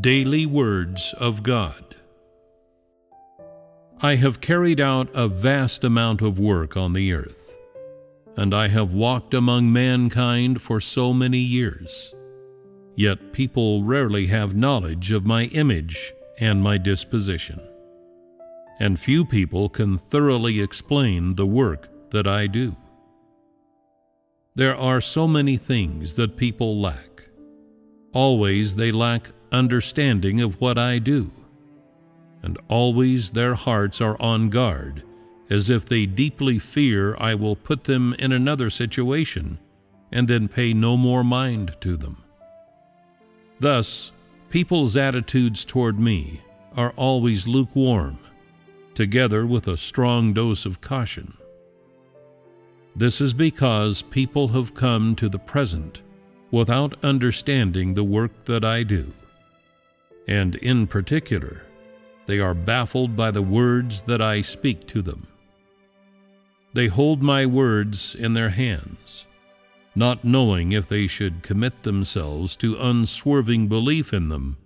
Daily Words of God. I have carried out a vast amount of work on the earth, and I have walked among mankind for so many years. Yet people rarely have knowledge of my image and my disposition, and few people can thoroughly explain the work that I do. There are so many things that people lack. Always they lack understanding of what I do, and always their hearts are on guard, as if they deeply fear I will put them in another situation and then pay no more mind to them. Thus, people's attitudes toward me are always lukewarm, together with a strong dose of caution. This is because people have come to the present without understanding the work that I do, and in particular, they are baffled by the words that I speak to them. They hold my words in their hands, not knowing if they should commit themselves to unswerving belief in them,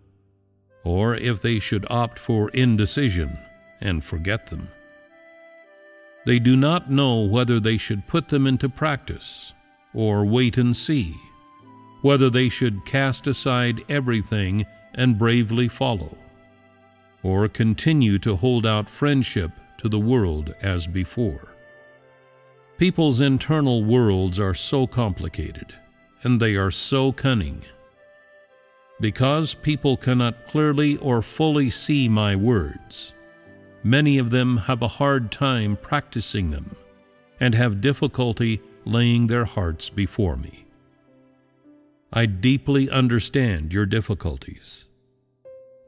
or if they should opt for indecision and forget them. They do not know whether they should put them into practice or wait and see, whether they should cast aside everything and bravely follow, or continue to hold out friendship to the world as before. People's internal worlds are so complicated, and they are so cunning. Because people cannot clearly or fully see my words, many of them have a hard time practicing them and have difficulty laying their hearts before me. I deeply understand your difficulties.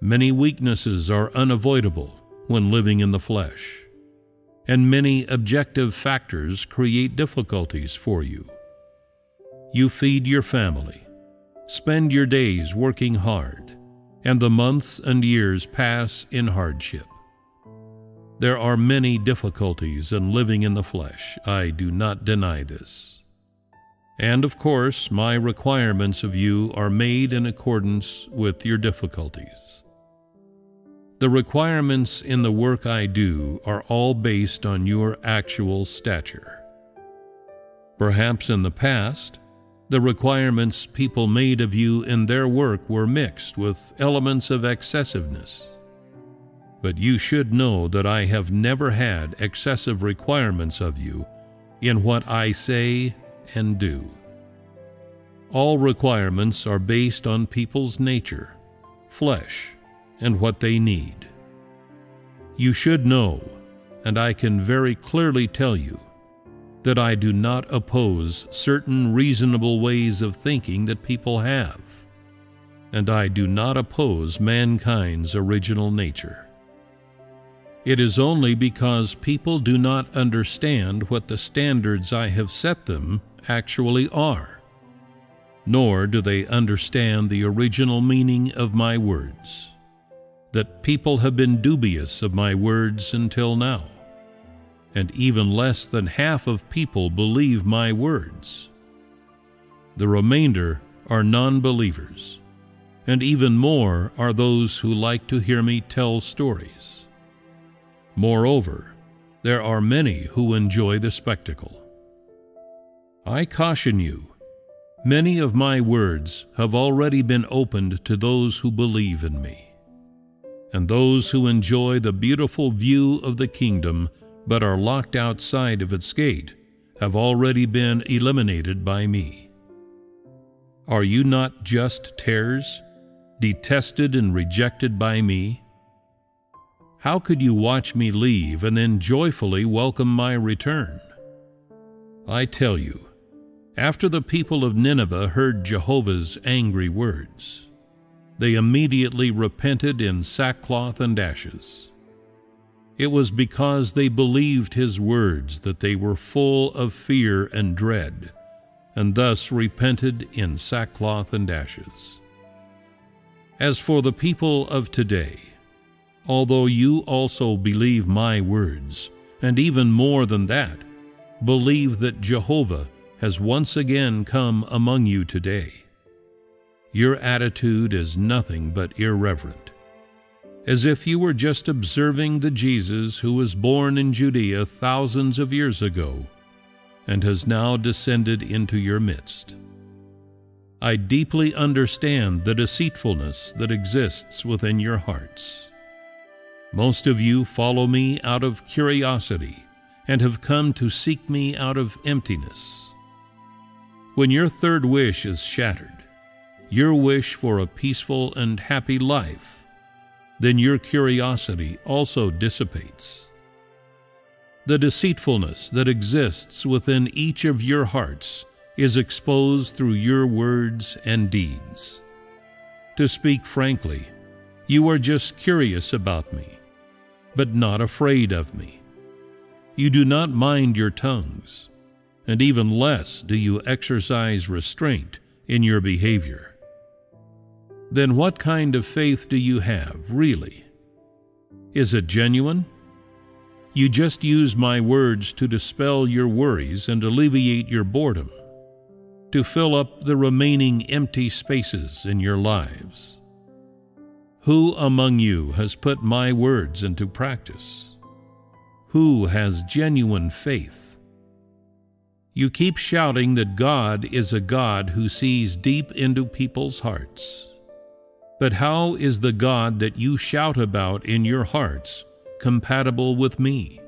Many weaknesses are unavoidable when living in the flesh, and many objective factors create difficulties for you. You feed your family, spend your days working hard, and the months and years pass in hardship. There are many difficulties in living in the flesh, I do not deny this. And of course, my requirements of you are made in accordance with your difficulties. The requirements in the work I do are all based on your actual stature. Perhaps in the past, the requirements people made of you in their work were mixed with elements of excessiveness. But you should know that I have never had excessive requirements of you in what I say and do. All requirements are based on people's nature, flesh, and what they need. You should know, and I can very clearly tell you, that I do not oppose certain reasonable ways of thinking that people have, and I do not oppose mankind's original nature. It is only because people do not understand what the standards I have set them actually are, nor do they understand the original meaning of my words, that people have been dubious of my words until now, and even less than half of people believe my words. The remainder are non-believers, and even more are those who like to hear me tell stories. Moreover, there are many who enjoy the spectacle. I caution you, many of my words have already been opened to those who believe in me, and those who enjoy the beautiful view of the kingdom but are locked outside of its gate have already been eliminated by me. Are you not just tares, detested and rejected by me? How could you watch me leave and then joyfully welcome my return? I tell you, after the people of Nineveh heard Jehovah's angry words, they immediately repented in sackcloth and ashes. It was because they believed his words that they were full of fear and dread, and thus repented in sackcloth and ashes. As for the people of today, although you also believe my words, and even more than that, believe that Jehovah has once again come among you today, Your attitude is nothing but irreverent, as if you were just observing the Jesus who was born in Judea thousands of years ago and has now descended into your midst. I deeply understand the deceitfulness that exists within your hearts. Most of you follow me out of curiosity and have come to seek me out of emptiness. When your third wish is shattered, your wish for a peaceful and happy life, then your curiosity also dissipates. The deceitfulness that exists within each of your hearts is exposed through your words and deeds. To speak frankly, you are just curious about me, but not afraid of me. You do not mind your tongues, and even less do you exercise restraint in your behavior. Then what kind of faith do you have, really? Is it genuine? You just use my words to dispel your worries and alleviate your boredom, to fill up the remaining empty spaces in your lives. Who among you has put my words into practice? Who has genuine faith? You keep shouting that God is a God who sees deep into people's hearts. But how is the God that you shout about in your hearts compatible with me?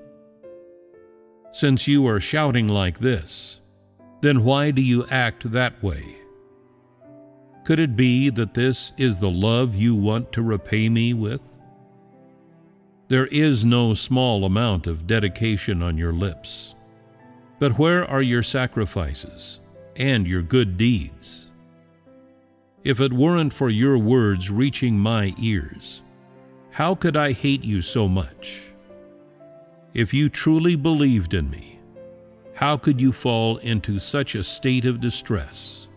Since you are shouting like this, then why do you act that way? Could it be that this is the love you want to repay me with? There is no small amount of dedication on your lips. But where are your sacrifices and your good deeds? If it weren't for your words reaching my ears, how could I hate you so much? If you truly believed in me, how could you fall into such a state of distress?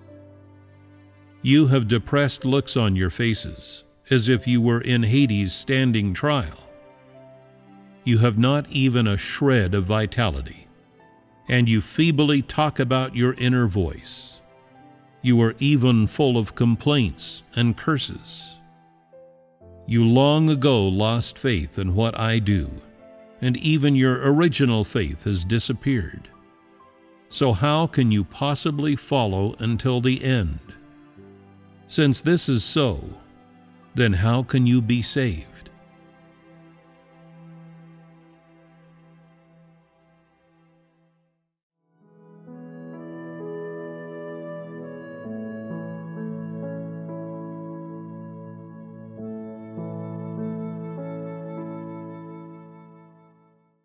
You have depressed looks on your faces, as if you were in Hades' standing trial. You have not even a shred of vitality, and you feebly talk about your inner voice. You are even full of complaints and curses. You long ago lost faith in what I do, and even your original faith has disappeared. So how can you possibly follow until the end? Since this is so, then how can you be saved?